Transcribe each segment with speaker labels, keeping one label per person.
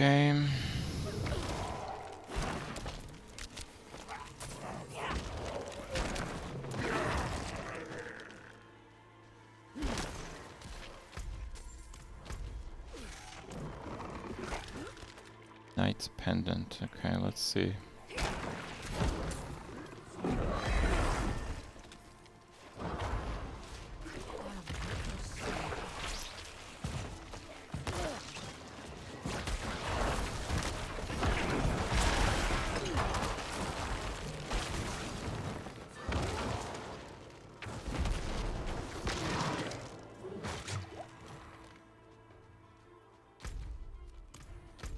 Speaker 1: Okay. Knight's Pendant. Okay, let's see.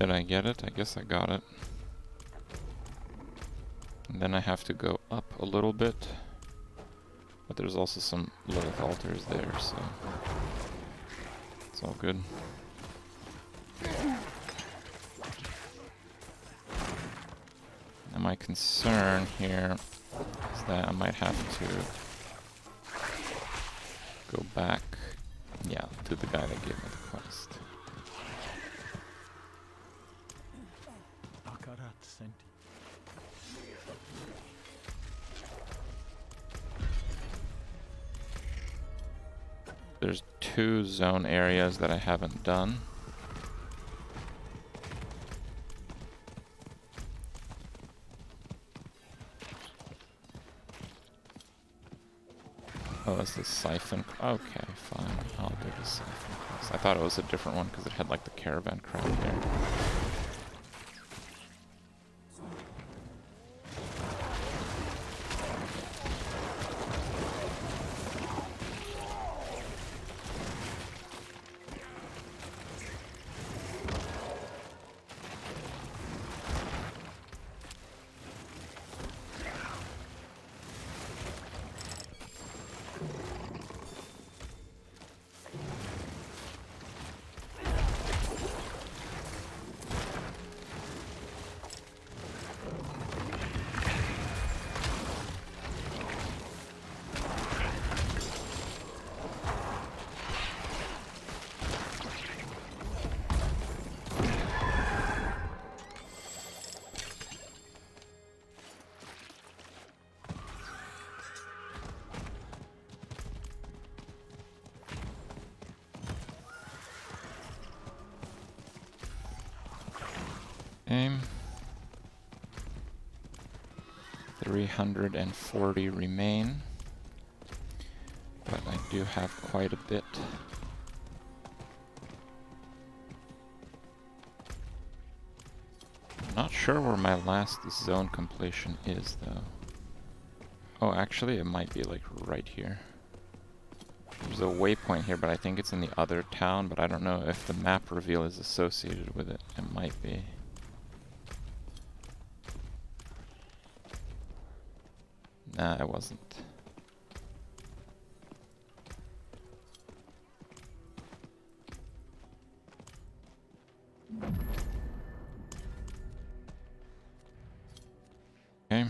Speaker 1: Did I get it? I guess I got it. And then I have to go up a little bit. But there's also some Lilith altars there, so it's all good. And my concern here is that I might have to go back, yeah, to the guy that gave me the quest. There's 2 zone areas that I haven't done. Oh, it's the siphon. Okay, fine. I'll do the siphon quest. I thought it was a different one because it had like the caravan crowd there. Aim. 340 remain, but I do have quite a bit. Not sure where my last zone completion is though. Oh, actually it might be like right here. There's a waypoint here, but I think it's in the other town, but I don't know if the map reveal is associated with it. It might be. Nah, it wasn't. Okay.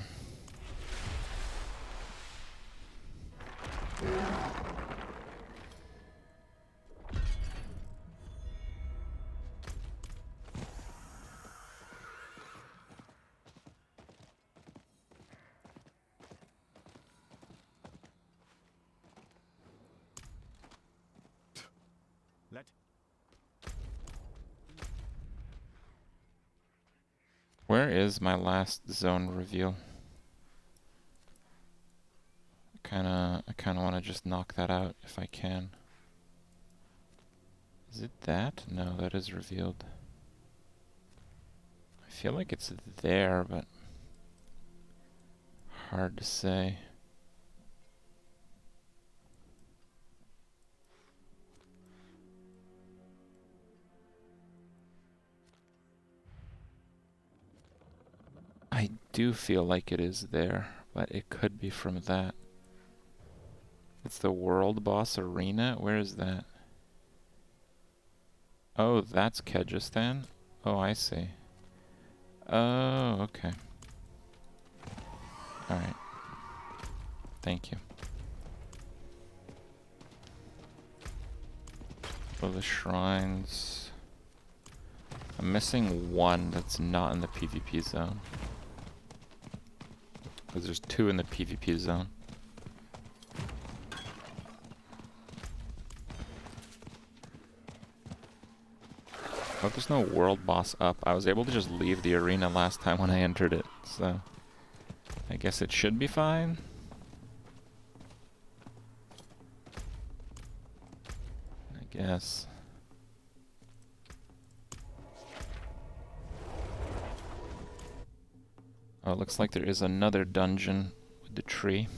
Speaker 1: Where is my last zone reveal? I kinda want to just knock that out if I can. Is it that? No, that is revealed. I feel like it's there, but hard to say. I do feel like it is there, but it could be from that. It's the World Boss Arena? Where is that? Oh, that's Kyrgyzstan? Oh, I see. Oh, okay. Alright. Thank you. For the shrines. I'm missing one that's not in the PvP zone. Because there's 2 in the PvP zone. Oh, there's no world boss up. I was able to just leave the arena last time when I entered it, so I guess it should be fine. I guess. Oh, it looks like there is another dungeon with the tree.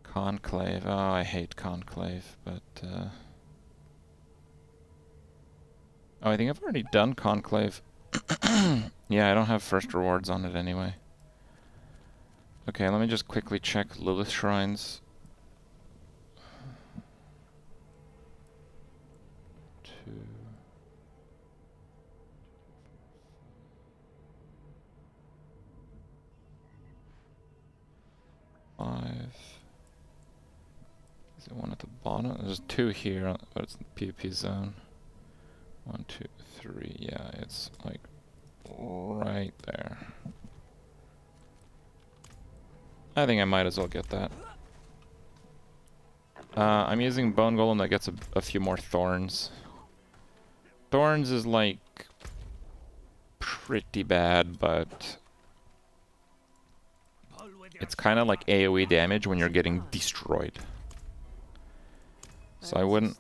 Speaker 1: Conclave. Oh, I hate Conclave, but oh, I think I've already done Conclave. Yeah, I don't have first rewards on it anyway. Okay, let me just quickly check Lilith Shrines. 2. 5. Is there one at the bottom? There's 2 here, but it's in the PvP zone. 1, 2, 3. Yeah, it's like right there. I think I might as well get that. I'm using Bone Golem that gets a few more Thorns. Thorns is like pretty bad, but it's kind of like AoE damage when you're getting destroyed. So I wouldn't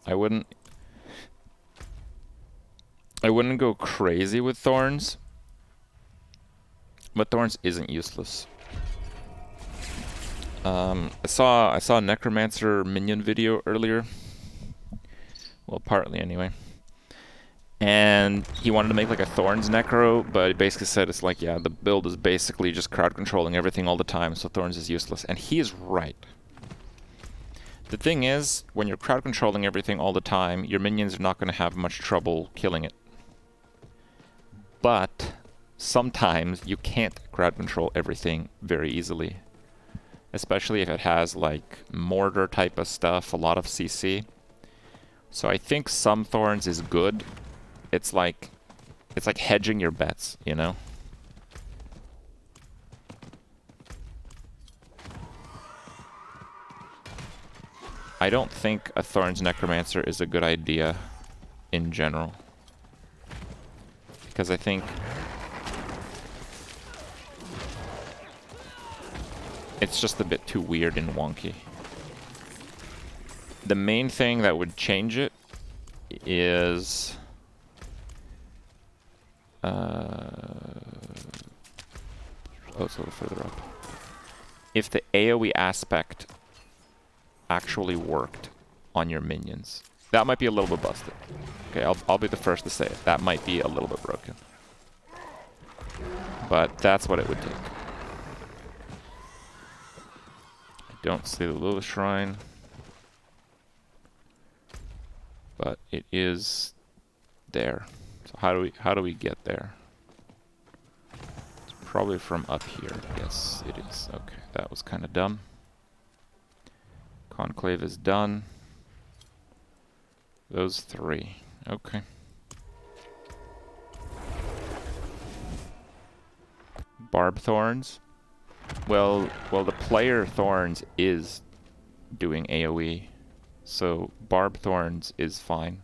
Speaker 1: go crazy with Thorns, but Thorns isn't useless. I saw a Necromancer Minion video earlier. Well, partly anyway. And he wanted to make like a Thorns Necro, but he basically said it's like, yeah, the build is basically just crowd controlling everything all the time, so Thorns is useless. And he is right. The thing is, when you're crowd controlling everything all the time, your minions are not going to have much trouble killing it. But sometimes you can't crowd control everything very easily. Especially if it has like mortar type of stuff, a lot of CC. So I think some Thorns is good. It's like hedging your bets, you know? I don't think a Thorns Necromancer is a good idea in general. Because I think it's just a bit too weird and wonky. The main thing that would change it is oh, it's a little further up. If the AoE aspect actually worked on your minions. That might be a little bit busted. Okay, I'll be the first to say it. That might be a little bit broken. But that's what it would take. I don't see the Lilith Shrine. But it is there. So how do we get there? It's probably from up here. Yes, it is. Okay, that was kind of dumb. Conclave is done. Those 3. Okay. Barb Thorns. Well, the player Thorns is doing AoE. So Barb Thorns is fine.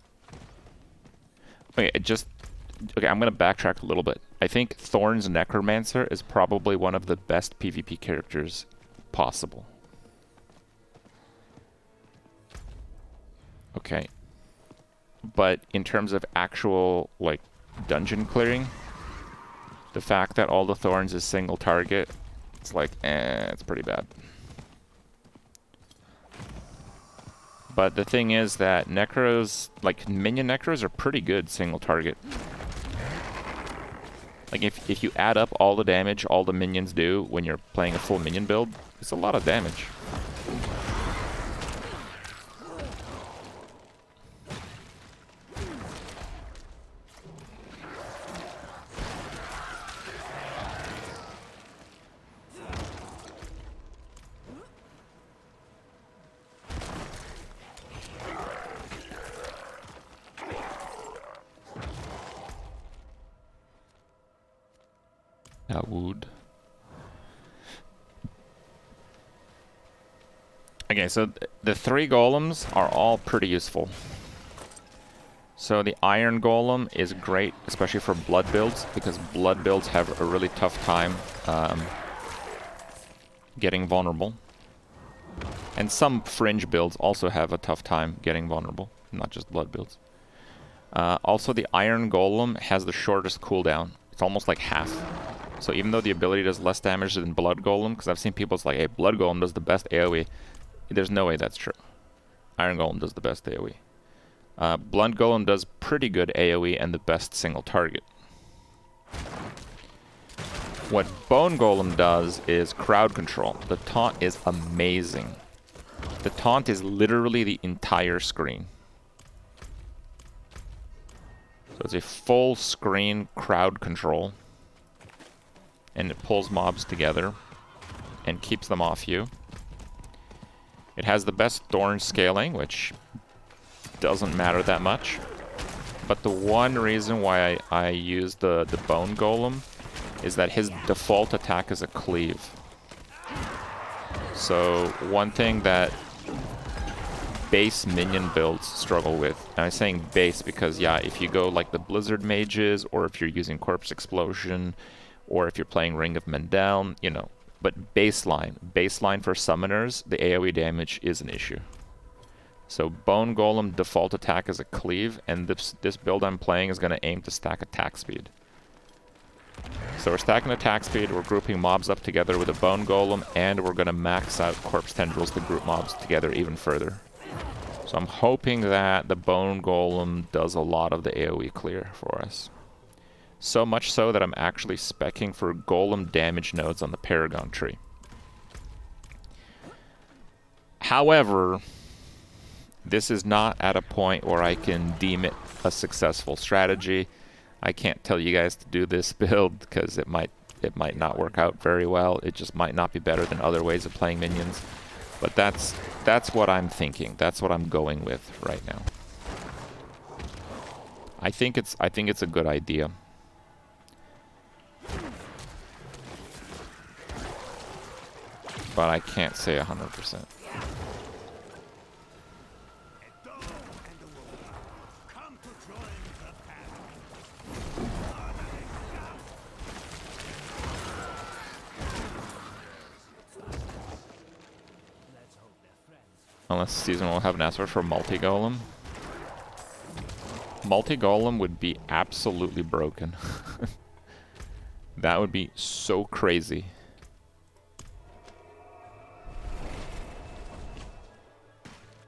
Speaker 1: Okay, I'm gonna backtrack a little bit. I think Thorns Necromancer is probably one of the best PvP characters possible. Okay. But in terms of actual, like, dungeon clearing, the fact that all the Thorns is single target, it's like, it's pretty bad. But the thing is that Necros, like, Minion Necros are pretty good single target. Like, if you add up all the damage all the minions do when you're playing a full minion build, it's a lot of damage. got wood. Okay, so the 3 golems are all pretty useful. So the iron golem is great, especially for blood builds, because blood builds have a really tough time getting vulnerable. And some fringe builds also have a tough time getting vulnerable, not just blood builds. Also, the iron golem has the shortest cooldown. It's almost like half. So even though the ability does less damage than blood golem, because I've seen people it's like, hey, blood golem does the best AoE. There's no way that's true. Iron golem does the best AoE. Blood golem does pretty good AoE and the best single target. What bone golem does is crowd control. The taunt is amazing. The taunt is literally the entire screen. So it's a full screen crowd control. And it pulls mobs together and keeps them off you. It has the best Thorns scaling, which doesn't matter that much. But the one reason why I use the bone golem is that his default attack is a cleave. So one thing that base minion builds struggle with, and I'm saying base because yeah, if you go like the Blizzard mages, or if you're using Corpse Explosion, or if you're playing Ring of Mendel, you know, but baseline for summoners, the AoE damage is an issue. So Bone Golem default attack is a cleave, and this build I'm playing is going to aim to stack attack speed. So we're stacking attack speed, we're grouping mobs up together with a Bone Golem, and we're going to max out Corpse Tendrils to group mobs together even further. So I'm hoping that the Bone Golem does a lot of the AoE clear for us. So much so that I'm actually speccing for Golem damage nodes on the Paragon tree. However, this is not at a point where I can deem it a successful strategy. I can't tell you guys to do this build because it might not work out very well. It just might not be better than other ways of playing minions. But that's what I'm thinking. That's what I'm going with right now. I think it's a good idea. But I can't say 100%. Unless Season will have an answer for multi-golem. Multi-golem would be absolutely broken. That would be so crazy.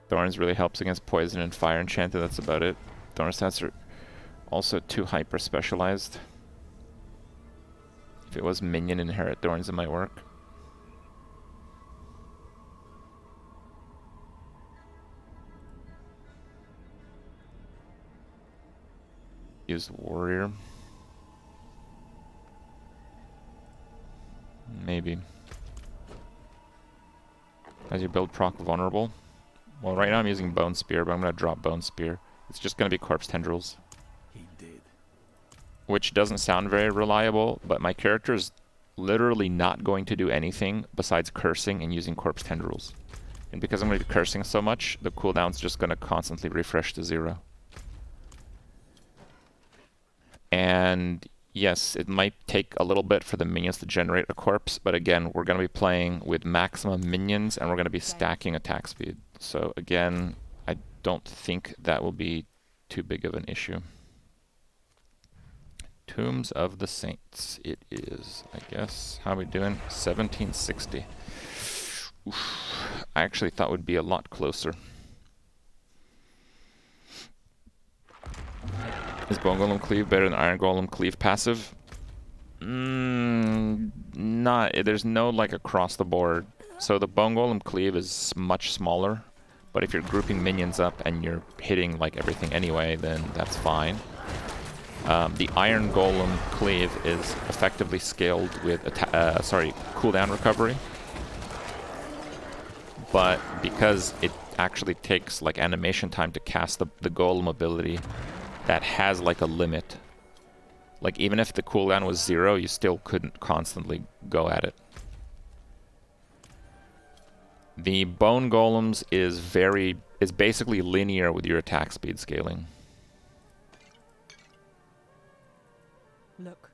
Speaker 1: Thorns really helps against poison and fire enchanted, that's about it. Thorns stats are also too hyper specialized. If it was minion inherit Thorns, it might work. Use warrior. Maybe. As you build proc vulnerable. Well, right now I'm using Bone Spear, but I'm going to drop Bone Spear. It's just going to be Corpse Tendrils. He did. Which doesn't sound very reliable, but my character is literally not going to do anything besides cursing and using Corpse Tendrils. And because I'm going to be cursing so much, the cooldown's just going to constantly refresh to 0. And yes, it might take a little bit for the minions to generate a corpse, but again, we're going to be playing with maximum minions and we're going to be stacking attack speed. So again, I don't think that will be too big of an issue. Tombs of the Saints, it is, I guess. How are we doing? 1760. Oof. I actually thought it would be a lot closer. Is Bone Golem Cleave better than Iron Golem Cleave passive? Not. There's no like across the board. So the Bone Golem Cleave is much smaller, but if you're grouping minions up and you're hitting like everything anyway, then that's fine. The Iron Golem Cleave is effectively scaled with cooldown recovery, but because it actually takes like animation time to cast the Golem ability, that has like a limit. Like, even if the cooldown was 0, you still couldn't constantly go at it. The Bone Golems is basically linear with your attack speed scaling.
Speaker 2: Look.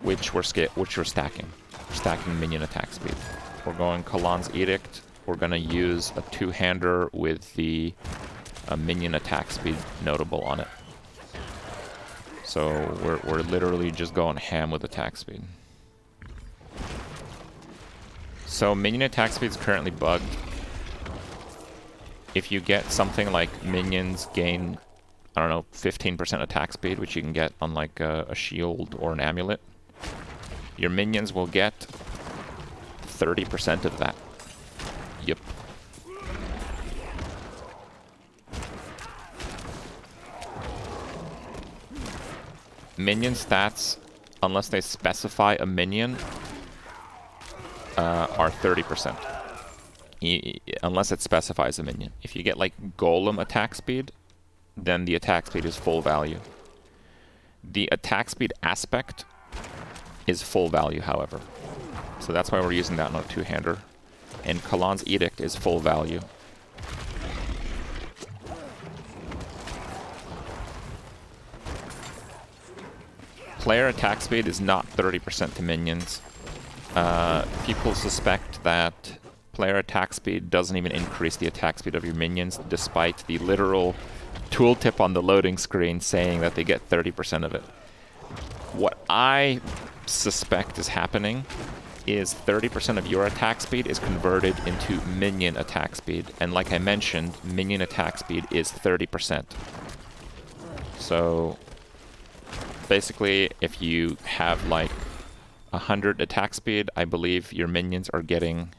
Speaker 1: Which we're stacking. We're stacking minion attack speed. We're going Kalan's Edict. We're gonna use a two-hander with the minion attack speed notable on it. So we're literally just going ham with attack speed. So minion attack speed is currently bugged. If you get something like minions gain, I don't know, 15% attack speed, which you can get on like a shield or an amulet, your minions will get 30% of that. Yep. Minion stats, unless they specify a minion, are 30%. Unless it specifies a minion. If you get like Golem attack speed, then the attack speed is full value. The attack speed aspect is full value, however. So that's why we're using that on a two-hander. And Kalan's Edict is full value. Player attack speed is not 30% to minions. People suspect that player attack speed doesn't even increase the attack speed of your minions, despite the literal tooltip on the loading screen saying that they get 30% of it. What I suspect is happening is 30% of your attack speed is converted into minion attack speed. And like I mentioned, minion attack speed is 30%. So basically, if you have like 100 attack speed, I believe your minions are getting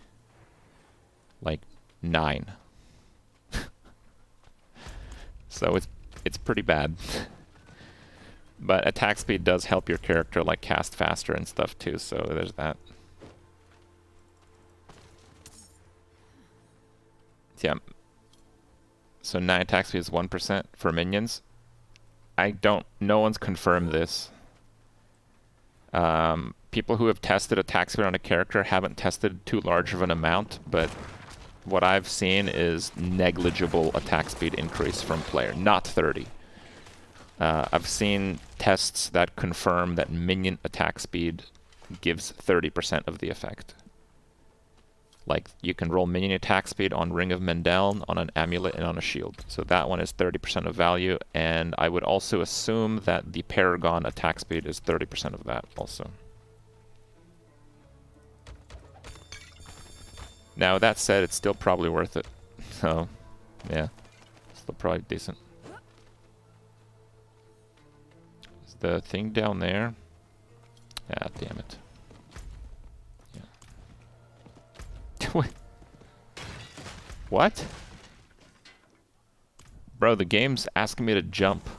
Speaker 1: like 9. So it's pretty bad. But attack speed does help your character like cast faster and stuff too, so there's that. Yeah. So 9 attack speed is 1% for minions. No one's confirmed this. People who have tested attack speed on a character haven't tested too large of an amount, but what I've seen is negligible attack speed increase from player, not 30. I've seen tests that confirm that minion attack speed gives 30% of the effect. Like, you can roll minion attack speed on Ring of Mendel, on an amulet, and on a shield. So that one is 30% of value, and I would also assume that the Paragon attack speed is 30% of that also. Now, that said, it's still probably worth it. So, yeah. Still probably decent. Is the thing down there? Ah, damn it. Yeah. What? Bro, the game's asking me to jump.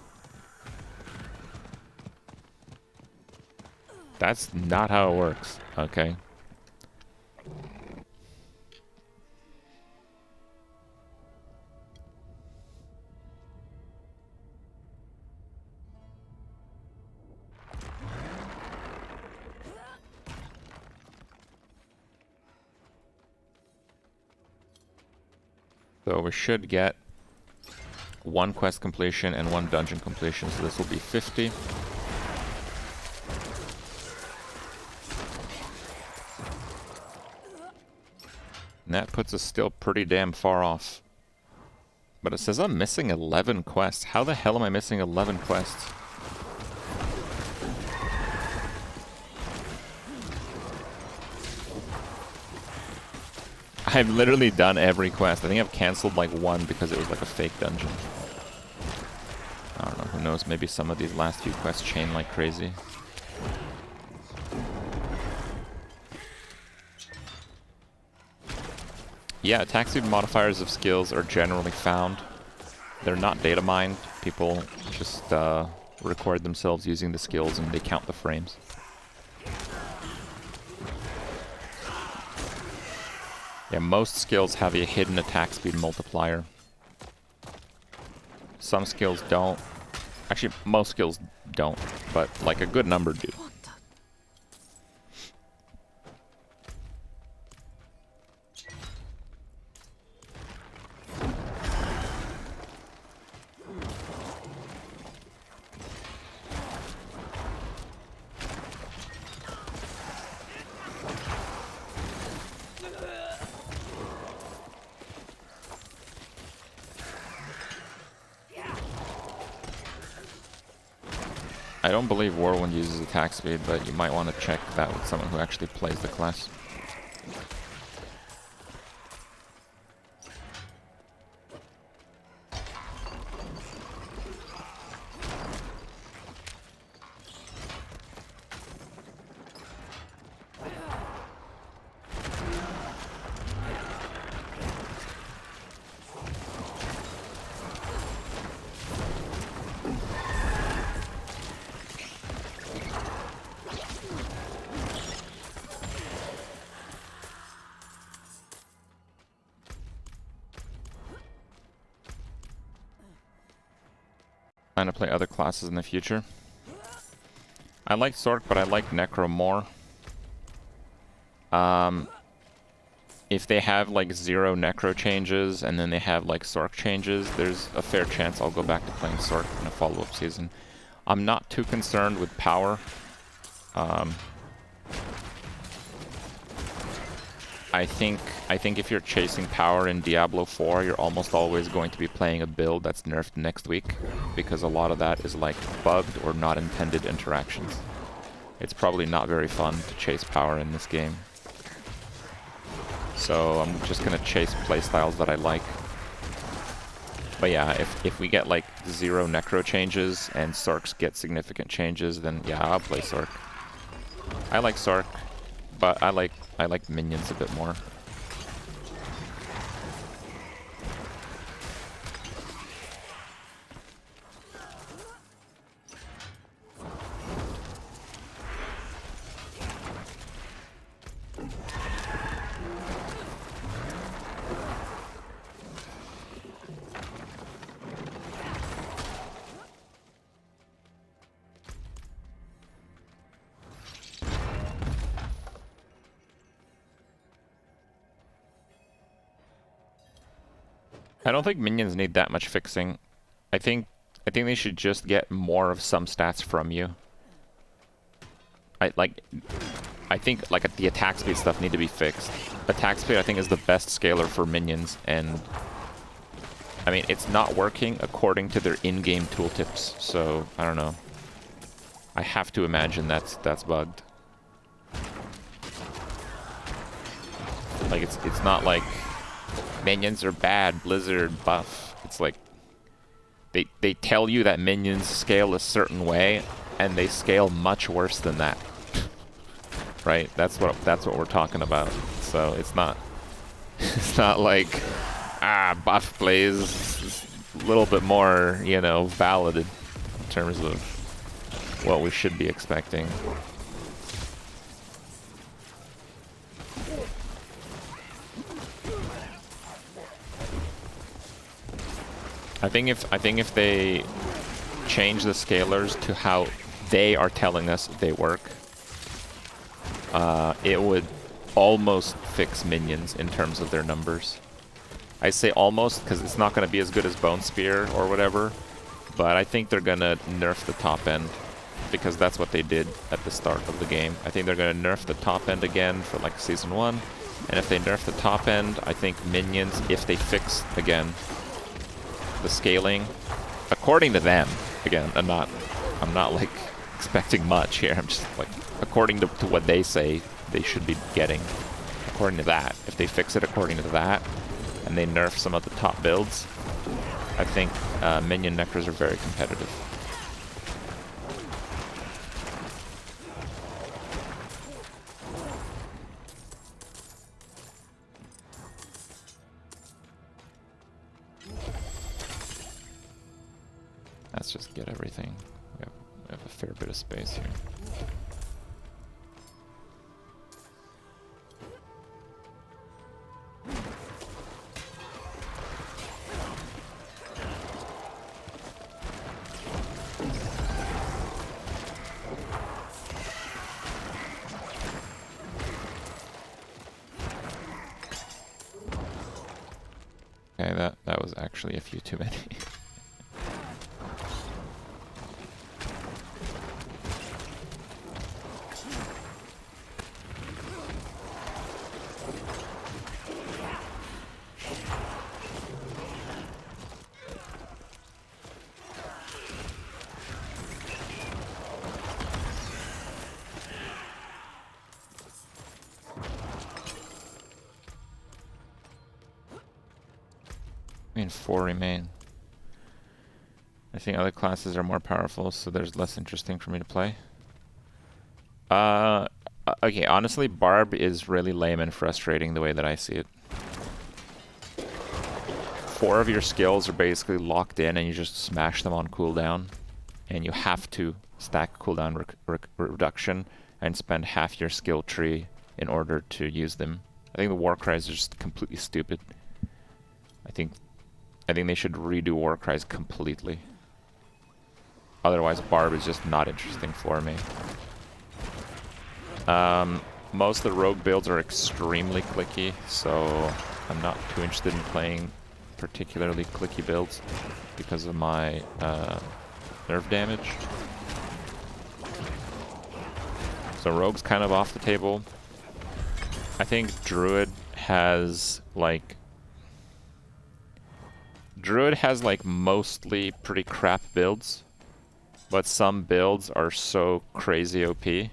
Speaker 1: That's not how it works. Okay. So we should get 1 quest completion and 1 dungeon completion, so this will be 50. And that puts us still pretty damn far off. But it says I'm missing 11 quests. How the hell am I missing 11 quests? I've literally done every quest. I think I've cancelled like 1 because it was like a fake dungeon. I don't know, who knows, maybe some of these last few quests chain like crazy. Yeah, attack speed modifiers of skills are generally found. They're not data mined. People just record themselves using the skills and they count the frames. Yeah, most skills have a hidden attack speed multiplier. Some skills don't. Actually, most skills don't, but like a good number do. I don't believe Whirlwind uses attack speed, but you might want to check that with someone who actually plays the class. Plan to play other classes in the future. I like Sork, but I like Necro more. If they have like 0 Necro changes and then they have like Sork changes, there's a fair chance I'll go back to playing Sork in a follow-up season. I'm not too concerned with power. I think if you're chasing power in Diablo 4, you're almost always going to be playing a build that's nerfed next week, because a lot of that is like bugged or not intended interactions. It's probably not very fun to chase power in this game. So I'm just gonna chase playstyles that I like. But yeah, if we get like 0 Necro changes and Sorks get significant changes, then yeah, I'll play Sork. I like Sork, but I like Minions a bit more. I don't think minions need that much fixing. I think they should just get more of some stats from you. I think like the attack speed stuff need to be fixed. Attack speed I think is the best scaler for minions, and I mean it's not working according to their in-game tooltips. So I don't know. I have to imagine that's bugged. Like it's not like minions are bad, Blizzard buff. It's like they tell you that minions scale a certain way, and they scale much worse than that. Right? That's what we're talking about. So it's not like buff plays is a little bit more, you know, valid in terms of what we should be expecting. I think if they change the scalars to how they are telling us they work, it would almost fix minions in terms of their numbers. I say almost because it's not going to be as good as Bone Spear or whatever, but I think they're going to nerf the top end, because that's what they did at the start of the game. I think they're going to nerf the top end again for like Season 1, and if they nerf the top end, I think minions, if they fix, again, the scaling, according to them, again, I'm not like expecting much here, I'm just like, according to what they say they should be getting, according to that, if they fix it according to that, and they nerf some of the top builds, I think minion Necros are very competitive. Let's just get everything. We have a fair bit of space here. Okay, that was actually a few too many. I mean, 4 remain. I think other classes are more powerful, so there's less interesting for me to play. Okay, honestly, Barb is really lame and frustrating the way that I see it. 4 of your skills are basically locked in and you just smash them on cooldown. And you have to stack cooldown reduction and spend half your skill tree in order to use them. I think the war cries are just completely stupid. I think they should redo war cries completely. Otherwise, Barb is just not interesting for me. Most of the rogue builds are extremely clicky, so I'm not too interested in playing particularly clicky builds because of my nerf damage. So rogue's kind of off the table. I think Druid has like mostly pretty crap builds, but some builds are so crazy OP.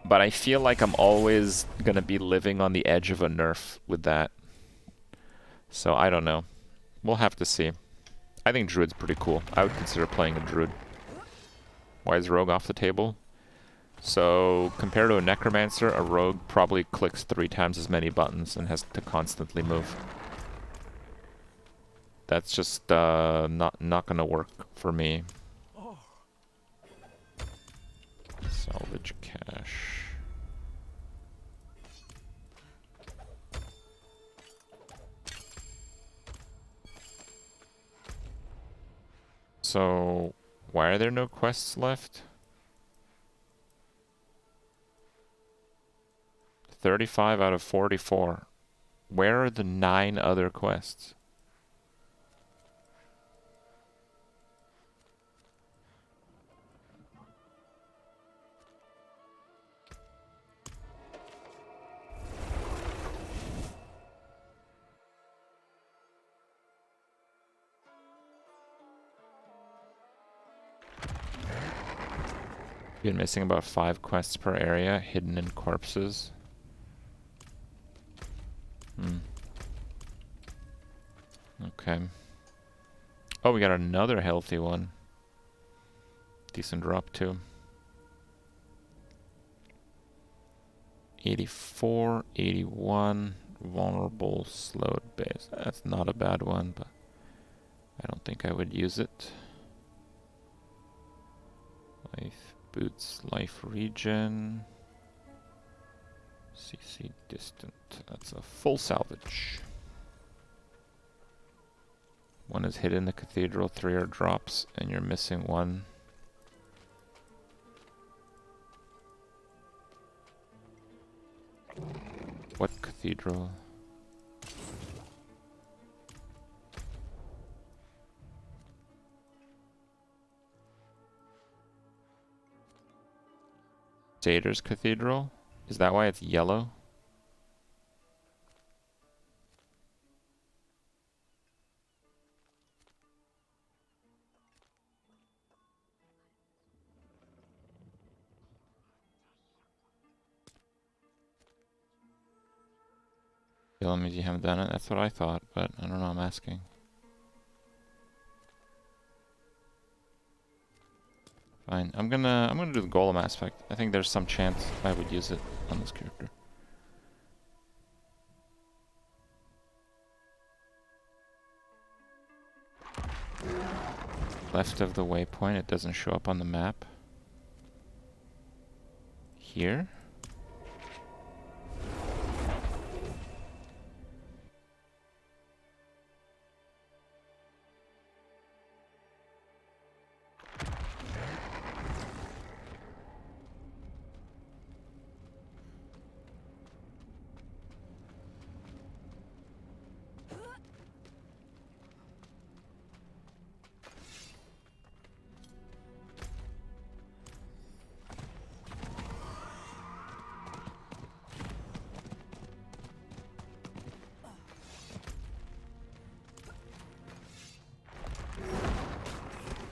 Speaker 1: But I feel like I'm always gonna be living on the edge of a nerf with that. So I don't know. We'll have to see. I think Druid's pretty cool. I would consider playing a Druid. Why is Rogue off the table? So compared to a Necromancer, a Rogue probably clicks 3 times as many buttons and has to constantly move. That's just not gonna work for me. Salvage cache. So, why are there no quests left? 35 out of 44. Where are the 9 other quests? Been missing about 5 quests per area, hidden in corpses. Okay. Oh, we got another healthy one. Decent drop too. 84, 81, vulnerable, slowed base. That's not a bad one, but I don't think I would use it. Life boots, life regen. CC distant. That's a full salvage. 1 is hidden in the cathedral, 3 are drops, and you're missing 1. What cathedral? Jader's Cathedral? Is that why it's yellow? Yellow means you haven't done it? That's what I thought, but I don't know, I'm asking. Fine. I'm gonna do the Golem aspect. I think there's some chance I would use it on this character. Left of the waypoint, it doesn't show up on the map. Here?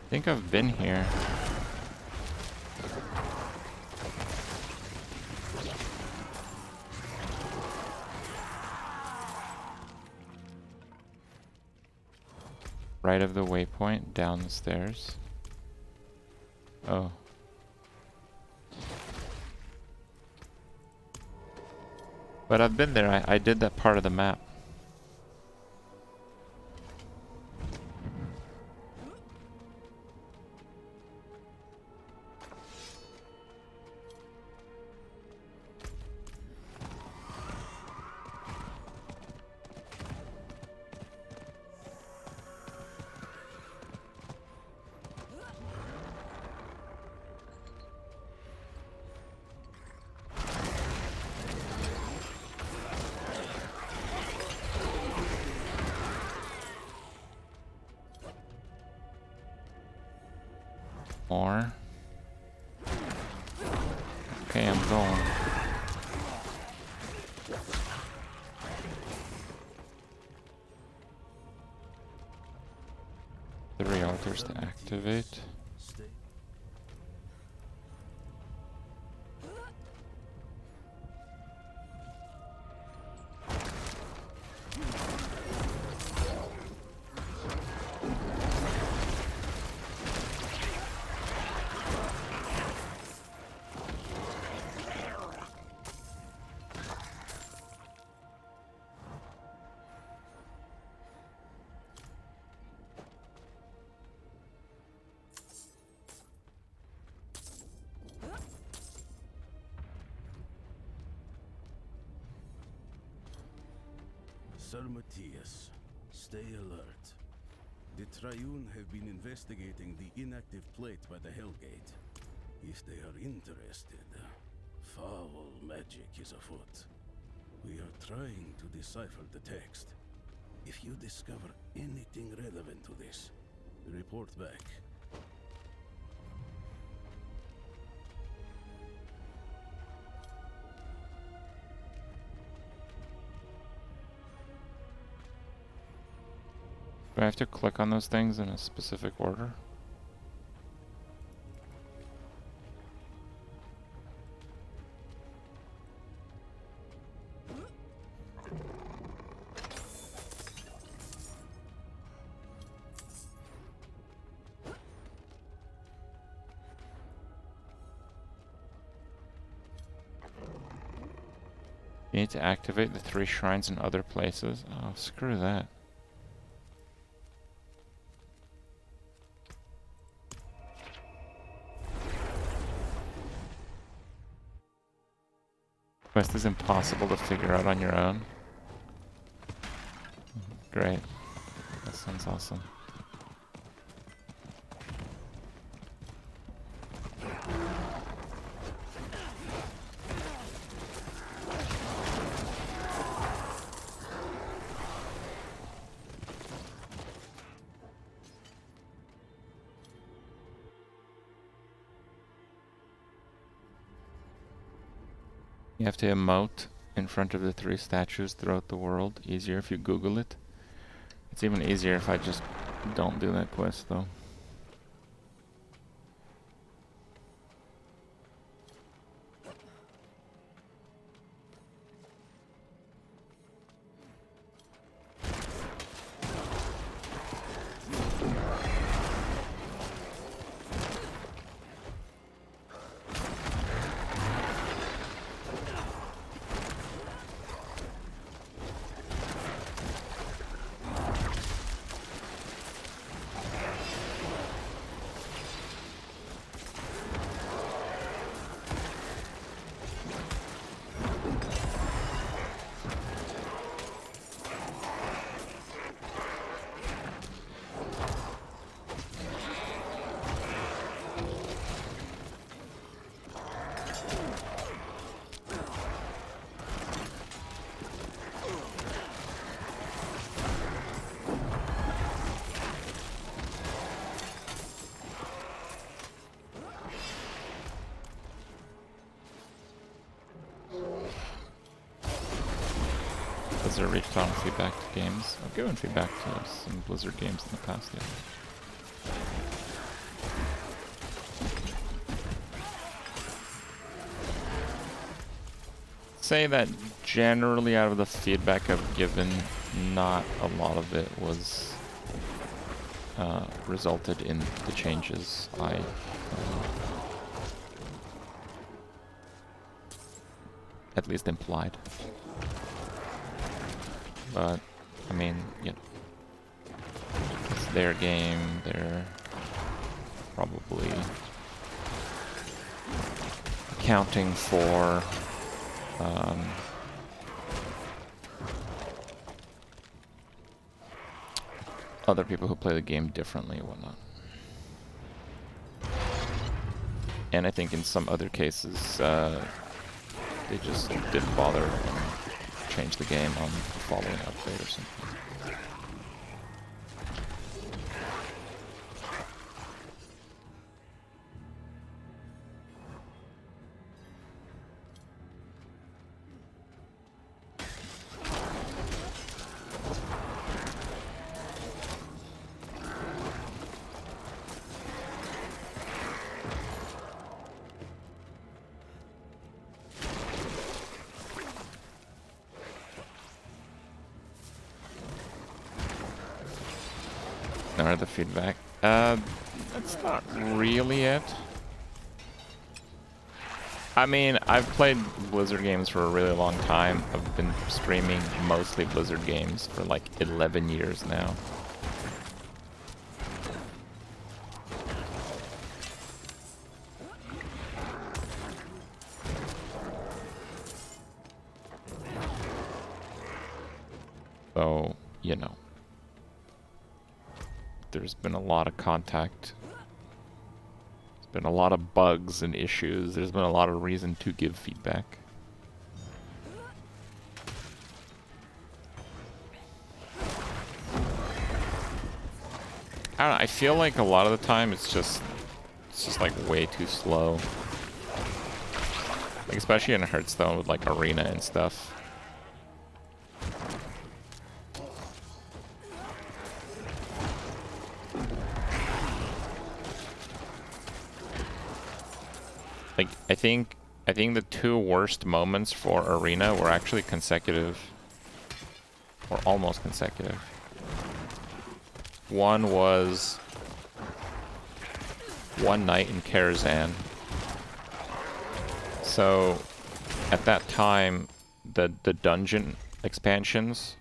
Speaker 1: I think I've been here. Right of the waypoint, down the stairs. Oh. But I've been there. I did that part of the map. More. Okay, I'm going. 3 altars to activate.
Speaker 2: Sir Matthias, stay alert. The Triune have been investigating the inactive plate by the Hellgate. If they are interested, foul magic is afoot. We are trying to decipher the text. If you discover anything relevant to this, report back.
Speaker 1: Do I have to click on those things in a specific order? You need to activate the 3 shrines in other places. Oh, screw that. Quest is impossible to figure out on your own. Great. That sounds awesome. You have to emote in front of the 3 statues throughout the world. Easier if you Google it. It's even easier if I just don't do that quest though. Blizzard reached on feedback to games. I've given feedback to some Blizzard games in the past, yeah. say that generally out of the feedback I've given, not a lot of it was resulted in the changes I at least implied. But, I mean, you know, it's their game, they're probably accounting for other people who play the game differently and whatnot. And I think in some other cases, they just didn't bother and change the game on the following update or something. Or the feedback. That's not really it. I mean, I've played Blizzard games for a really long time. I've been streaming mostly Blizzard games for like 11 years now. So, you know. There's been a lot of contact. There's been a lot of bugs and issues. There's been a lot of reason to give feedback. I don't know, I feel like a lot of the time it's just like way too slow. Like especially in Hearthstone with like arena and stuff. Like, I think the two worst moments for Arena were actually consecutive. Or almost consecutive. One was one night in Karazhan. So, at that time, the dungeon expansions,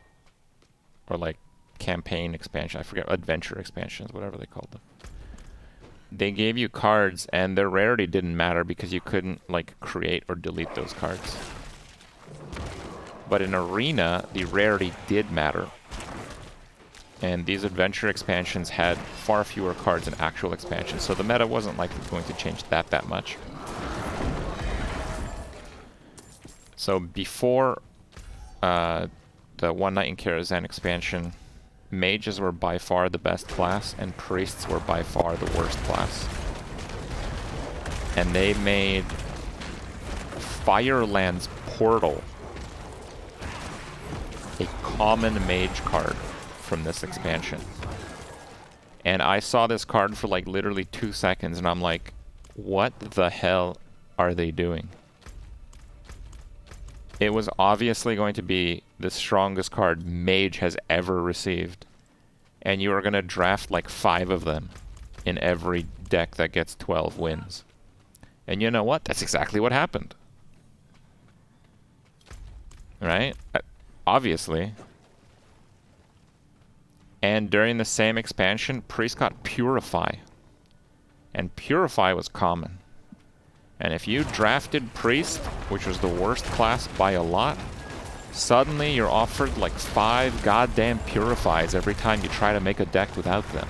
Speaker 1: or like campaign expansion, I forget, adventure expansions, whatever they called them. They gave you cards, and their rarity didn't matter because you couldn't, like, create or delete those cards. But in Arena, the rarity did matter. And these adventure expansions had far fewer cards than actual expansions, so the meta wasn't likely going to change that much. So before the One Night in Karazhan expansion, mages were by far the best class, and priests were by far the worst class. And they made Fireland's Portal a common mage card from this expansion. And I saw this card for like literally 2 seconds, and I'm like, what the hell are they doing? It was obviously going to be the strongest card Mage has ever received. And you are going to draft like 5 of them in every deck that gets 12 wins. And you know what? That's exactly what happened. Right? Obviously. And during the same expansion, Priest got Purify. And Purify was common. And if you drafted Priest, which was the worst class by a lot, suddenly you're offered like 5 goddamn Purifies every time you try to make a deck without them.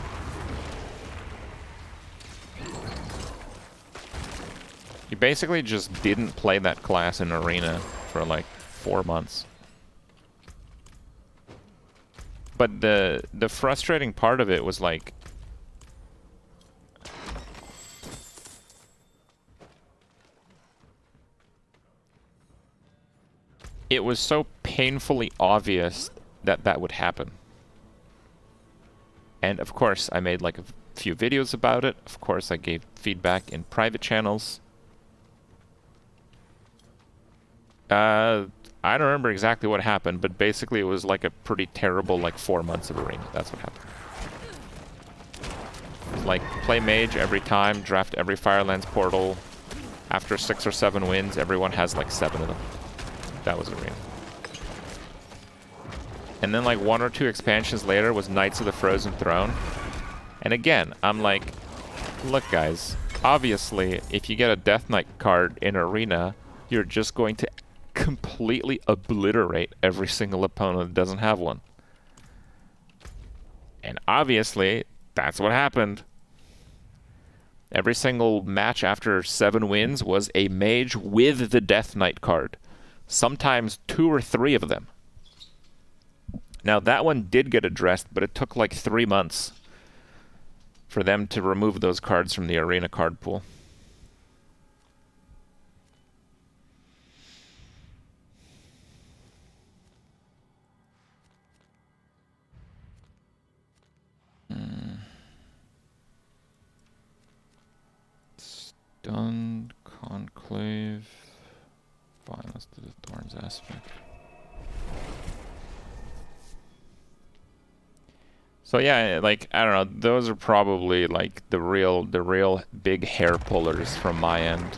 Speaker 1: You basically just didn't play that class in Arena for like 4 months. But the frustrating part of it was like, it was so painfully obvious that that would happen. And of course, I made like a few videos about it. Of course, I gave feedback in private channels. I don't remember exactly what happened, but basically it was like a pretty terrible, like, 4 months of arena. That's what happened. Like, play mage every time, draft every Firelands portal. After 6 or 7 wins, everyone has like 7 of them. That was arena. And then like 1 or 2 expansions later was Knights of the Frozen Throne. And again, I'm like, look guys, obviously if you get a Death Knight card in arena, you're just going to completely obliterate every single opponent that doesn't have one. And obviously, that's what happened. Every single match after 7 wins was a mage with the Death Knight card. Sometimes 2 or 3 of them. Now that one did get addressed, but it took like 3 months for them to remove those cards from the arena card pool. Stunned Conclave. Fine, let's do the Thorns aspect. So yeah, like, I don't know, those are probably like the real big hair pullers from my end.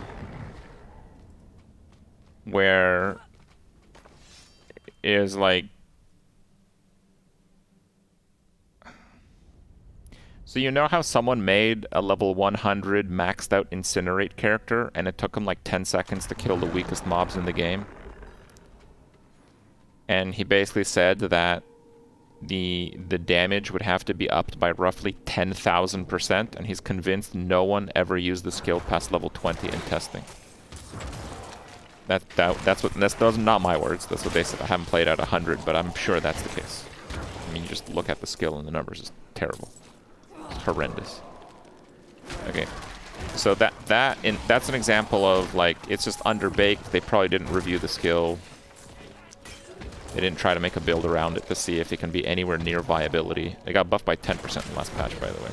Speaker 1: Where is like, so you know how someone made a level 100 maxed out Incinerate character and it took him like 10 seconds to kill the weakest mobs in the game? And he basically said that the damage would have to be upped by roughly 10,000%, and he's convinced no one ever used the skill past level 20 in testing. Those are not my words. That's what they said. I haven't played at 100, but I'm sure that's the case. I mean, you just look at the skill and the numbers. It's terrible. It's horrendous. Okay, so that's an example of like, it's just underbaked. They probably didn't review the skill. They didn't try to make a build around it to see if it can be anywhere near viability. It got buffed by 10% in the last patch, by the way.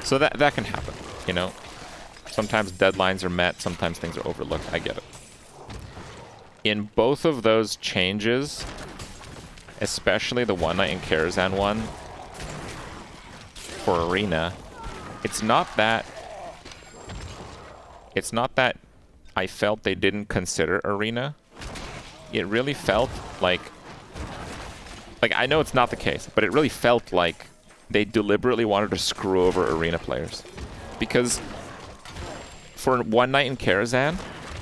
Speaker 1: So that can happen, you know? Sometimes deadlines are met, sometimes things are overlooked. I get it. In both of those changes, especially the One Night in Karazhan one for Arena, it's not that I felt they didn't consider Arena. It really felt like I know it's not the case, but it really felt like they deliberately wanted to screw over arena players. Because for One Night in Karazhan,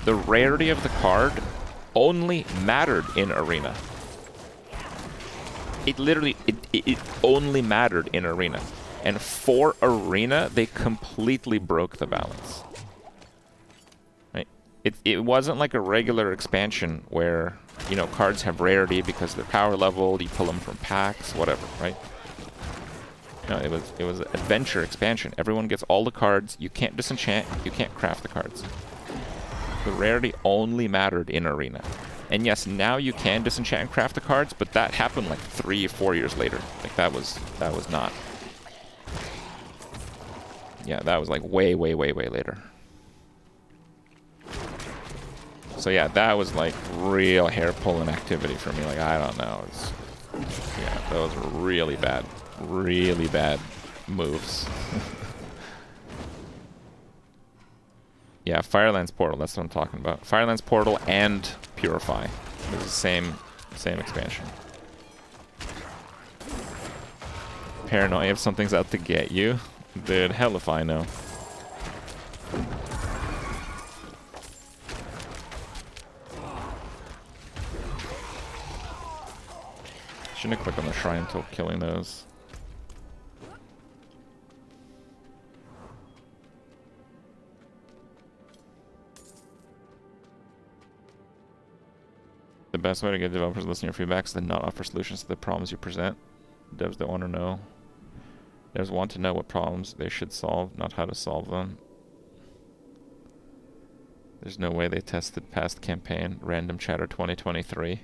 Speaker 1: the rarity of the card only mattered in arena. It literally, it only mattered in arena. And for arena, they completely broke the balance. It wasn't like a regular expansion where, you know, cards have rarity because they're power leveled, you pull them from packs, whatever, right? No, it was an adventure expansion. Everyone gets all the cards, you can't disenchant, you can't craft the cards. The rarity only mattered in arena. And yes, now you can disenchant and craft the cards, but that happened like 3 or 4 years later. Like that was not. Yeah, that was like way later. So yeah, that was like real hair-pulling activity for me. Like, I don't know. Yeah, those were really bad moves. Yeah, Firelands Portal, that's what I'm talking about. Firelands Portal and Purify. It was the same expansion. Paranoia if something's out to get you. Dude, hell if I know. Shouldn't have clicked on the shrine until killing those. The best way to get developers to listen to your feedback is to not offer solutions to the problems you present. Devs don't want to know. Devs want to know what problems they should solve, not how to solve them. There's no way they tested past campaign. Random chatter 2023.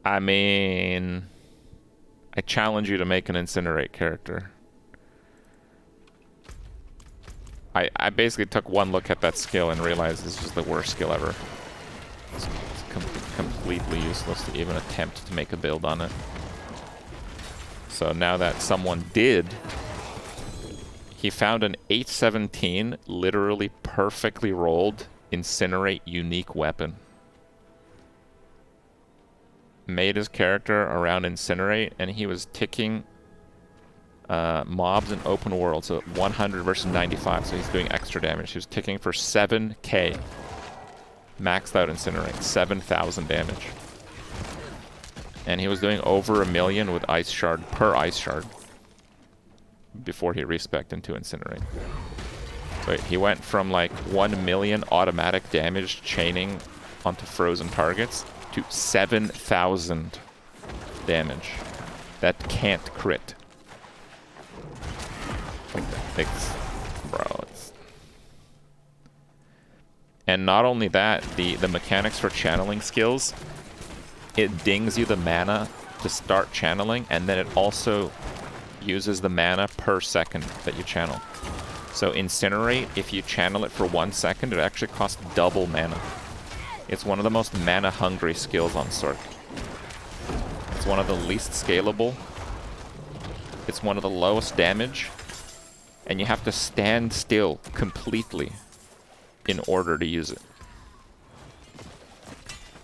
Speaker 1: I mean, I challenge you to make an Incinerate character. I basically took one look at that skill and realized this was the worst skill ever. It's completely useless to even attempt to make a build on it. So now that someone did, he found an 817 literally perfectly rolled Incinerate unique weapon. Made his character around Incinerate, and he was ticking mobs in open world, so 100 versus 95, so he's doing extra damage. He was ticking for 7k. Maxed out Incinerate, 7,000 damage. And he was doing over 1 million with Ice Shard per Ice Shard before he respec'd into Incinerate. So he went from like 1 million automatic damage chaining onto frozen targets to 7,000 damage. That can't crit. Bro, it's... And not only that, the mechanics for channeling skills, it dings you the mana to start channeling, and then it also uses the mana per second that you channel. So Incinerate, if you channel it for 1 second, it actually costs double mana. It's one of the most mana-hungry skills on Sorc. It's one of the least scalable. It's one of the lowest damage. And you have to stand still completely in order to use it.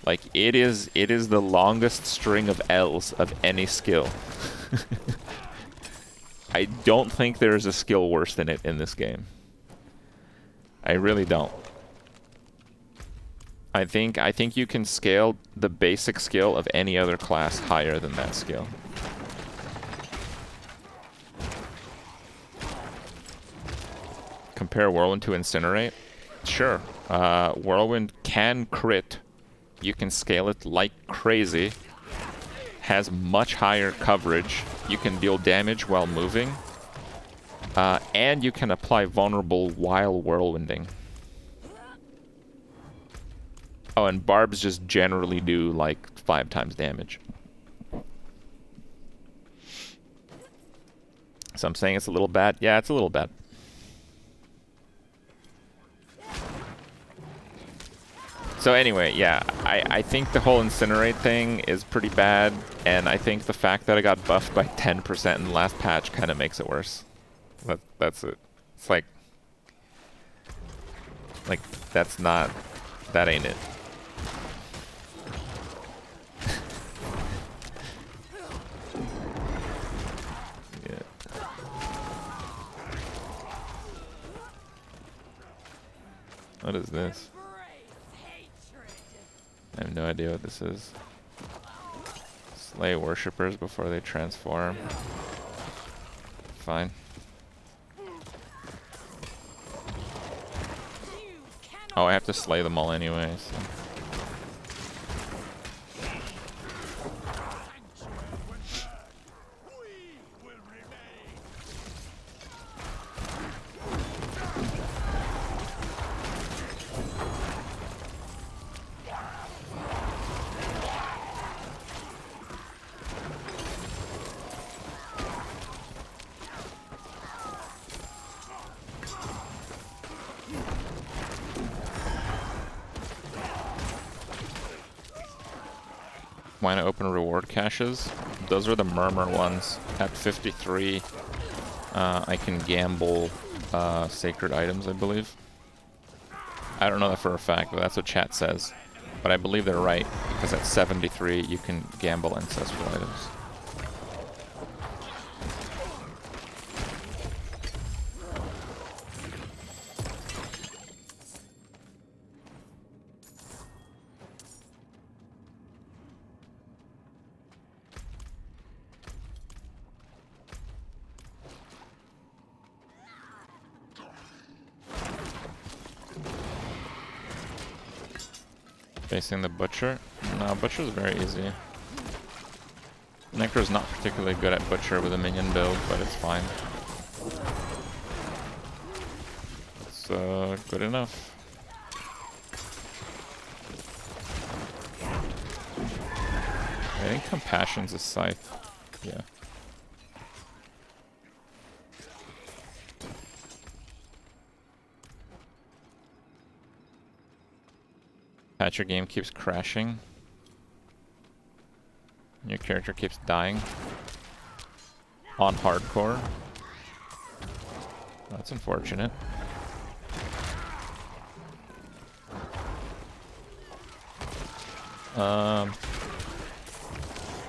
Speaker 1: Like, it is the longest string of L's of any skill. I don't think there's a skill worse than it in this game. I really don't. I think you can scale the basic skill of any other class higher than that skill. Compare Whirlwind to Incinerate? Sure. Whirlwind can crit. You can scale it like crazy. Has much higher coverage. You can deal damage while moving. And you can apply vulnerable while whirlwinding. Oh, and barbs just generally do like 5 times damage. So I'm saying it's a little bad. Yeah, it's a little bad. So anyway, yeah, I think the whole Incinerate thing is pretty bad, and I think the fact that I got buffed by 10% in the last patch kind of makes it worse. That's it. It's like, that's not, that ain't it. Yeah. What is this? I have no idea what this is. Slay worshippers before they transform. Fine. Oh, I have to slay them all anyway, so. Why not open reward caches? Those are the murmur ones. At 53, I can gamble sacred items, I believe. I don't know that for a fact, but that's what chat says. But I believe they're right, because at 73, you can gamble ancestral items. Facing the Butcher? No, Butcher's very easy. Necro's not particularly good at Butcher with a minion build, but it's fine. It's good enough. I think Compassion's a scythe. Yeah. Patch, your game keeps crashing. Your character keeps dying. On hardcore. That's unfortunate.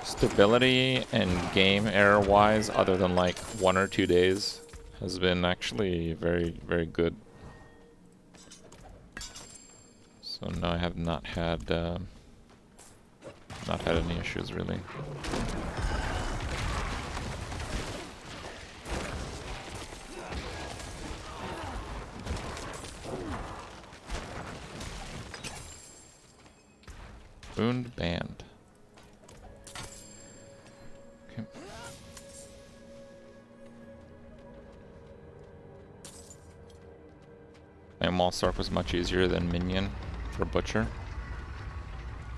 Speaker 1: Stability and game error wise, other than like 1 or 2 days, has been actually very, very good. So no, I have not had any issues really. Wound band. Okay. And Wallstark was much easier than Minion for Butcher.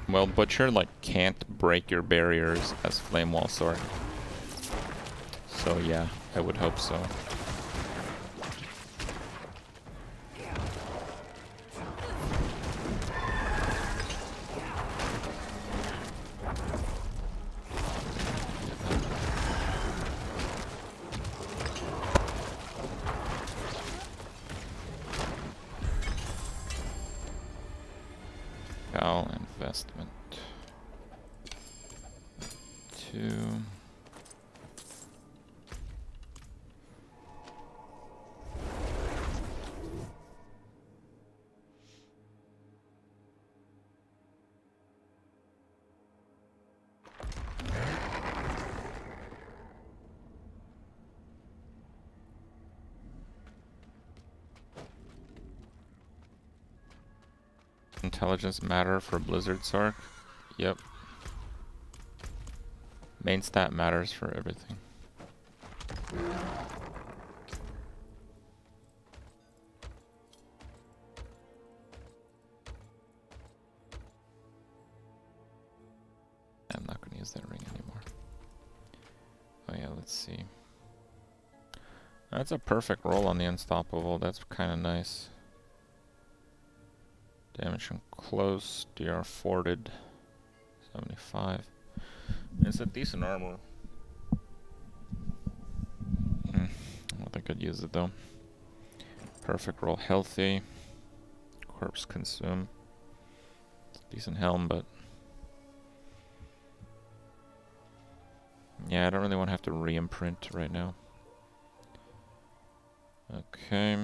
Speaker 1: Well, Butcher like can't break your barriers as Flame Wallstark. So yeah, I would hope so. Cal investment. 2. Intelligence matter for Blizzard Sark? Yep. Main stat matters for everything. I'm not going to use that ring anymore. Oh yeah, let's see. That's a perfect roll on the Unstoppable. That's kind of nice. Damage from close, DR forwarded, 75. It's a decent armor. I don't think I'd use it though. Perfect roll, healthy. Corpse consume. Decent helm, but yeah, I don't really want to have to re-imprint right now. Okay.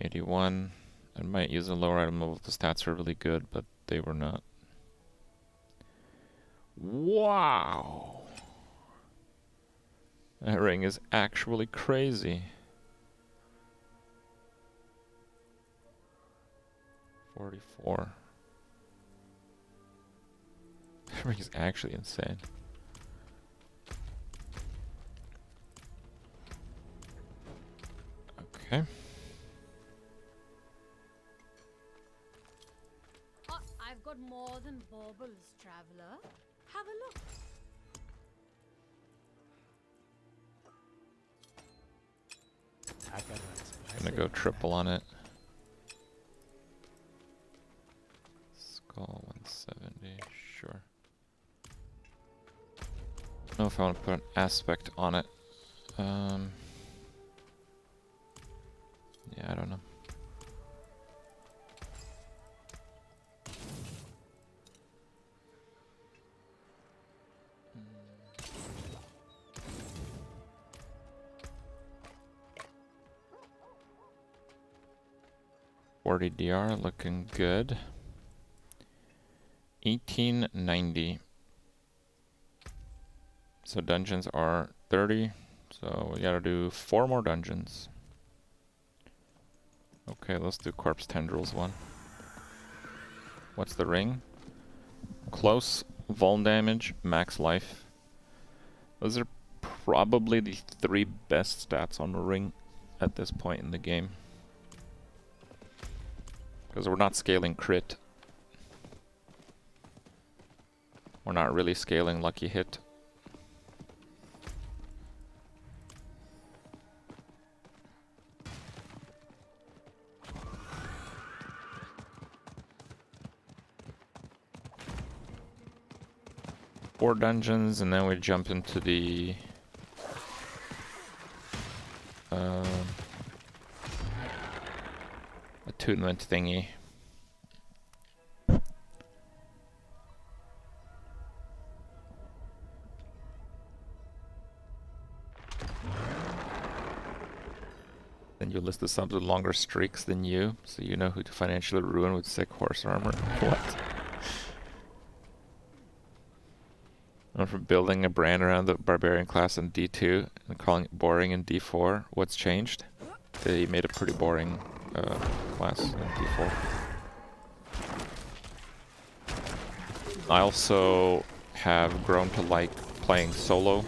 Speaker 1: 81. I might use a lower item level if the stats are really good, but they were not. Wow! That ring is actually crazy. 44. That ring is actually insane. Okay.
Speaker 3: I've got more than baubles, traveler. Have a look.
Speaker 1: Gonna go triple on it. Skull 170, sure. I don't know if I want to put an aspect on it. Yeah, I don't know. DR looking good. 1890. So dungeons are 30. So we gotta do 4 more dungeons. Okay, let's do Corpse Tendrils one. What's the ring? Close, vuln damage, max life. Those are probably the 3 best stats on the ring at this point in the game. Because we're not scaling crit. We're not really scaling lucky hit. 4 dungeons, and then we jump into the attunement thingy. Then you list the subs with longer streaks than you, so you know who to financially ruin with sick horse armor. What? Went from building a brand around the barbarian class in D2 and calling it boring in D4. What's changed? They made a pretty boring class in D4. I also have grown to like playing solo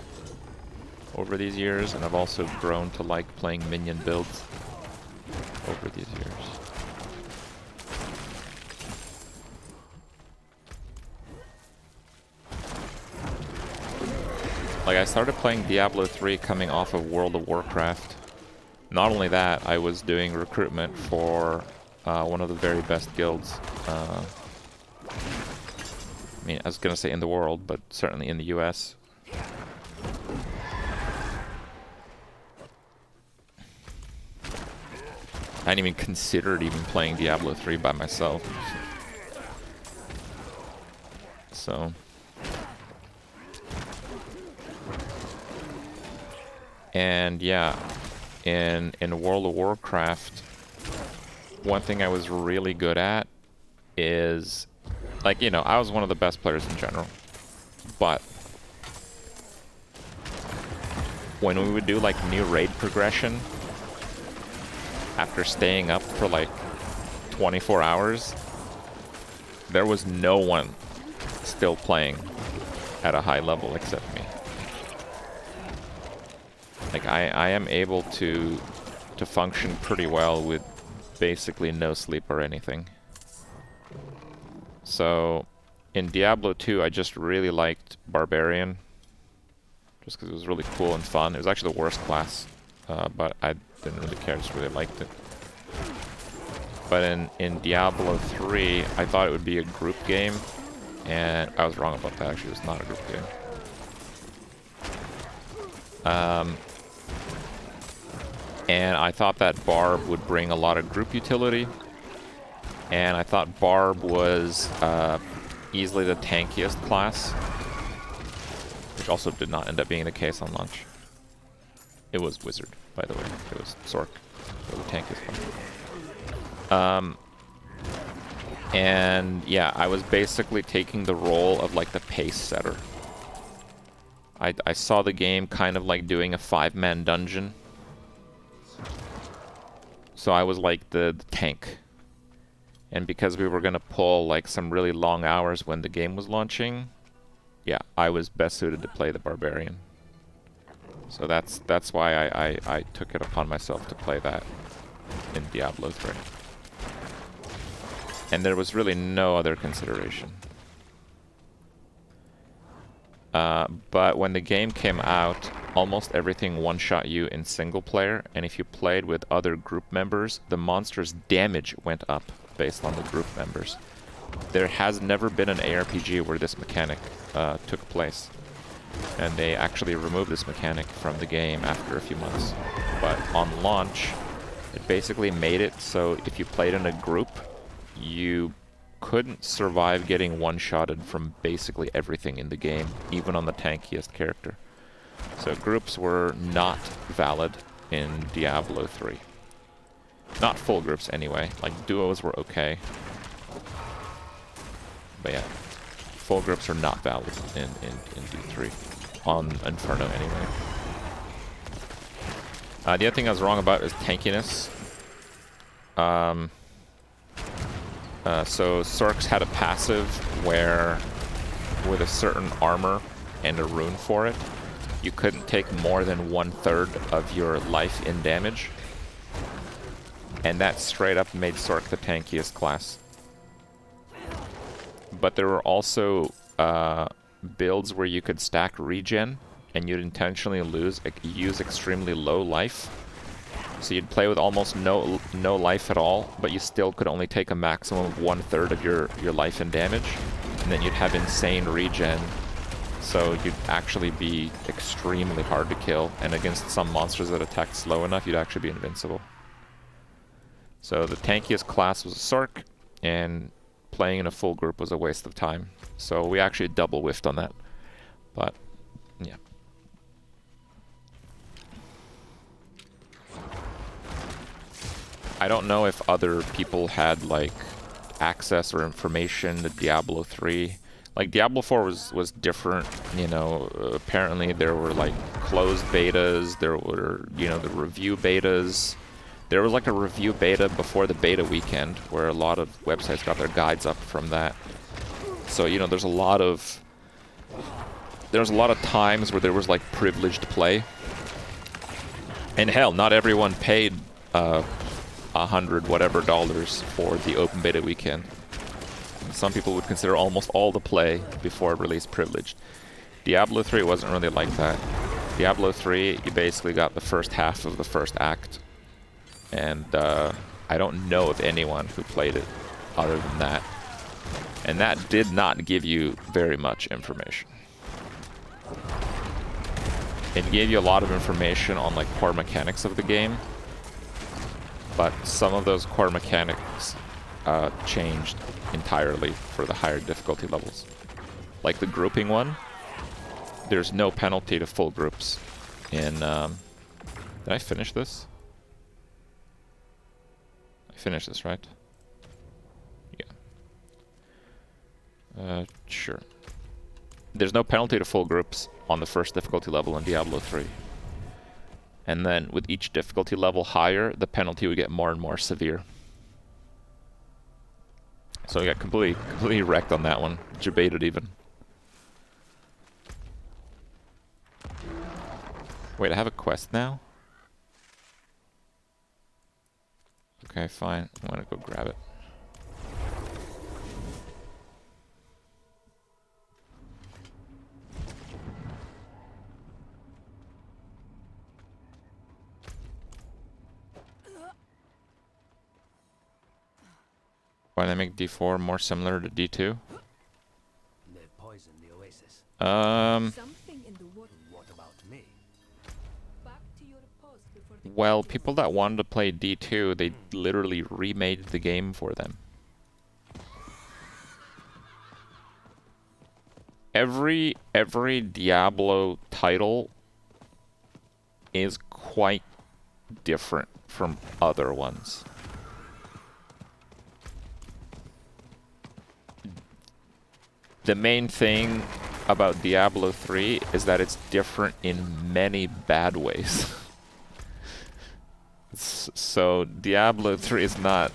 Speaker 1: over these years, and I've also grown to like playing minion builds over these years. Like, I started playing Diablo 3 coming off of World of Warcraft. Not only that, I was doing recruitment for one of the very best guilds. I mean, I was gonna say in the world, but certainly in the US. I hadn't even considered even playing Diablo 3 by myself. So... And yeah, in World of Warcraft, one thing I was really good at is, like, you know, I was one of the best players in general, but when we would do like new raid progression, after staying up for like 24 hours, there was no one still playing at a high level except me. Like, I am able to function pretty well with basically no sleep or anything. So, in Diablo 2, I just really liked Barbarian. Just because it was really cool and fun. It was actually the worst class, but I didn't really care, I just really liked it. But in Diablo 3, I thought it would be a group game, and I was wrong about that, actually. It was not a group game. And I thought that Barb would bring a lot of group utility. And I thought Barb was easily the tankiest class. Which also did not end up being the case on launch. It was Wizard, by the way. It was Sork. It was the tankiest one. And yeah, I was basically taking the role of like the pace setter. I saw the game kind of like doing a 5-man dungeon. So I was like the tank. And because we were going to pull like some really long hours when the game was launching, yeah, I was best suited to play the Barbarian. So that's why I took it upon myself to play that in Diablo 3. And there was really no other consideration. But when the game came out, almost everything one-shot you in single player, and if you played with other group members, the monster's damage went up based on the group members. There has never been an ARPG where this mechanic took place. And they actually removed this mechanic from the game after a few months. But on launch, it basically made it so if you played in a group, you couldn't survive getting one-shotted from basically everything in the game, even on the tankiest character. So groups were not valid in Diablo 3. Not full groups anyway, like duos were okay. But yeah, full groups are not valid in D3. On Inferno anyway. The other thing I was wrong about is tankiness. So Sorks had a passive where, with a certain armor and a rune for it, you couldn't take more than 1/3 of your life in damage. And that straight up made Sork the tankiest class. But there were also builds where you could stack regen, and you'd intentionally use extremely low life. So you'd play with almost no life at all, but you still could only take a maximum of 1/3 of your life in damage. And then you'd have insane regen So you'd actually be extremely hard to kill, and against some monsters that attack slow enough, you'd actually be invincible. So the tankiest class was a Sork, and playing in a full group was a waste of time. So we actually double whiffed on that. But, yeah. I don't know if other people had, like, access or information to Diablo 3. Like, Diablo 4 was different, you know. Apparently there were, like, closed betas, there were, you know, the review betas. There was, like, a review beta before the beta weekend, where a lot of websites got their guides up from that. So, you know, there's a lot of times where there was, like, privileged play. And hell, not everyone paid, $100 whatever for the open beta weekend. Some people would consider almost all the play before release privileged. Diablo 3 wasn't really like that. Diablo 3, you basically got the first half of the first act. And I don't know of anyone who played it other than that. And that did not give you very much information. It gave you a lot of information on, like, core mechanics of the game. But some of those core mechanics changed entirely for the higher difficulty levels. Like the grouping one, there's no penalty to full groups. In did I finish this? I finished this, right? Yeah. Sure. There's no penalty to full groups on the first difficulty level in Diablo 3. And then with each difficulty level higher, the penalty would get more and more severe. So I got completely wrecked on that one. Debated even. Wait, I have a quest now? Okay, fine. I'm gonna go grab it. Why they make D4 more similar to D2?
Speaker 3: Something in the water. What about me? Back to your post before the
Speaker 1: Well, people that wanted to play D2, they literally remade the game for them. Every Diablo title is quite different from other ones. The main thing about Diablo 3 is that it's different in many bad ways. So Diablo 3 is not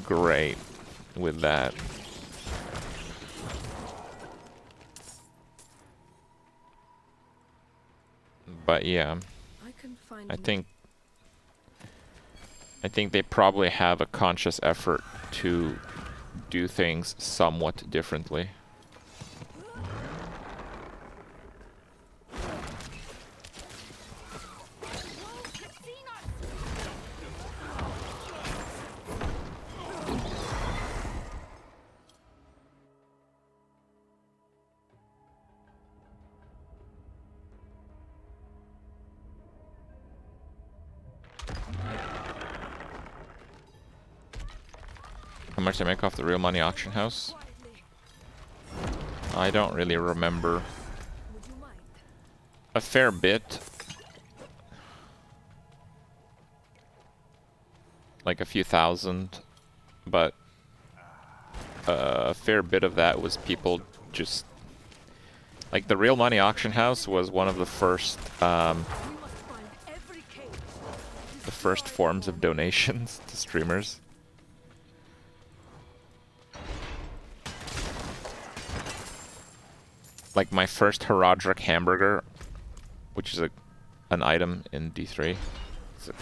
Speaker 1: great with that. But yeah, I think they probably have a conscious effort to do things somewhat differently. How much they make off the real money auction house? I don't really remember. A fair bit. Like a few thousand. But a fair bit of that was people just... Like the real money auction house was one of the first forms of donations to streamers. Like my first Herodric hamburger, which is an item in D3. It's a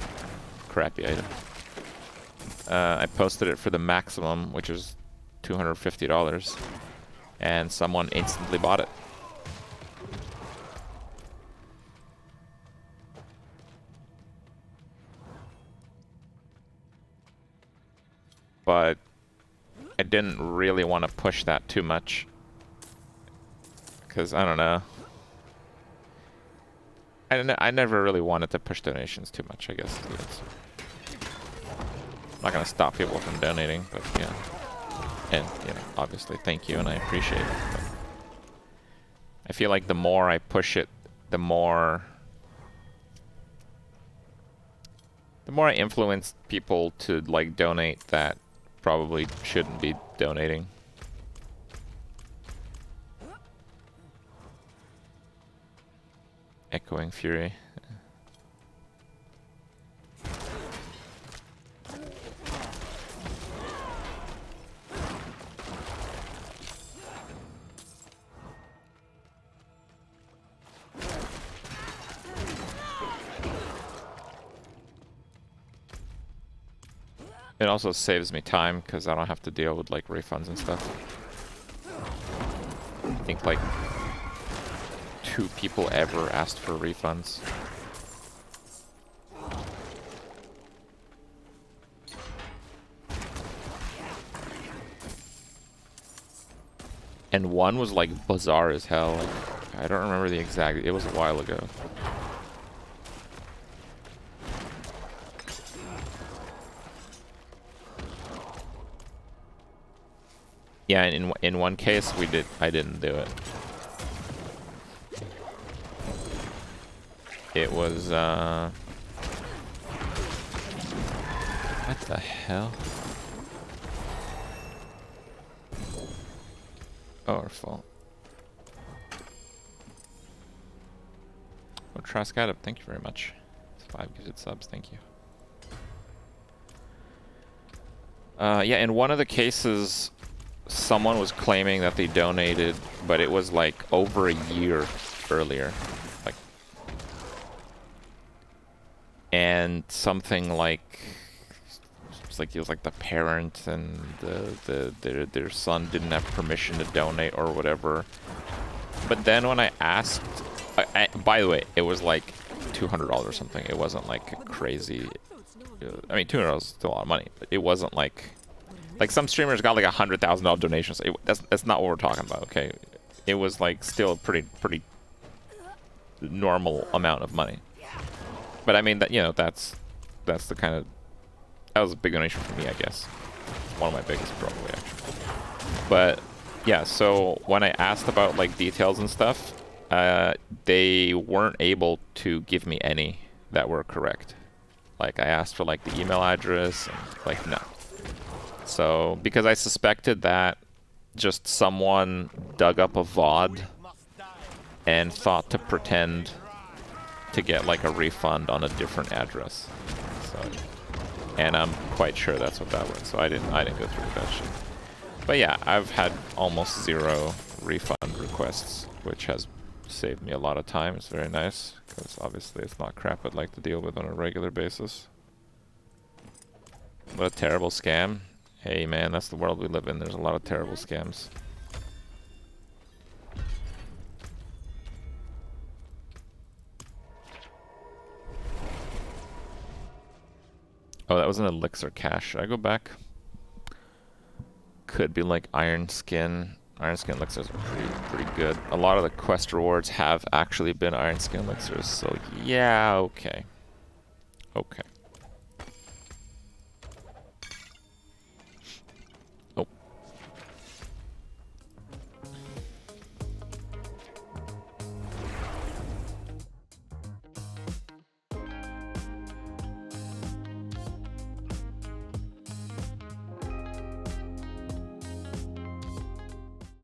Speaker 1: crappy item. I posted it for the maximum, which is $250, and someone instantly bought it. But I didn't really want to push that too much, because I don't know. I never really wanted to push donations too much, I guess. I'm not gonna stop people from donating, but yeah. And, you know, obviously, thank you, and I appreciate it. But I feel like the more I push it, the more I influence people to, like, donate that probably shouldn't be donating. Echoing Fury. It also saves me time because I don't have to deal with like refunds and stuff. I think like 2 people ever asked for refunds. And one was like bizarre as hell. Like, I don't remember the exact, it was a while ago. Yeah, in one case I didn't do it. It was what the hell? Oh, our fault. Oh, Trask Adam, thank you very much. It's 5 gifted subs, thank you. Yeah, in one of the cases, someone was claiming that they donated, but it was like over a year earlier. Like, and something like it was like the parent and their son didn't have permission to donate or whatever. But then when I asked, by the way, it was like $200 or something. It wasn't like a crazy. I mean, $200 is still a lot of money, but it wasn't like some streamers got like $100,000 donations. That's not what we're talking about, okay? It was like still a pretty normal amount of money. But I mean that, you know, that's the kind of, that was a big donation for me, I guess. One of my biggest probably, actually. But yeah, so when I asked about like details and stuff, they weren't able to give me any that were correct. Like I asked for like the email address and like no. So because I suspected that just someone dug up a VOD and thought to pretend to get like a refund on a different address. So, and I'm quite sure that's what that was. So I didn't go through with that shit. But yeah, I've had almost 0 refund requests, which has saved me a lot of time. It's very nice, because obviously it's not crap I'd like to deal with on a regular basis. What a terrible scam. Hey man, that's the world we live in. There's a lot of terrible scams. Oh, that was an elixir cache. Should I go back? Could be like Iron Skin. Iron Skin elixirs are pretty good. A lot of the quest rewards have actually been Iron Skin elixirs, so yeah, okay. Okay.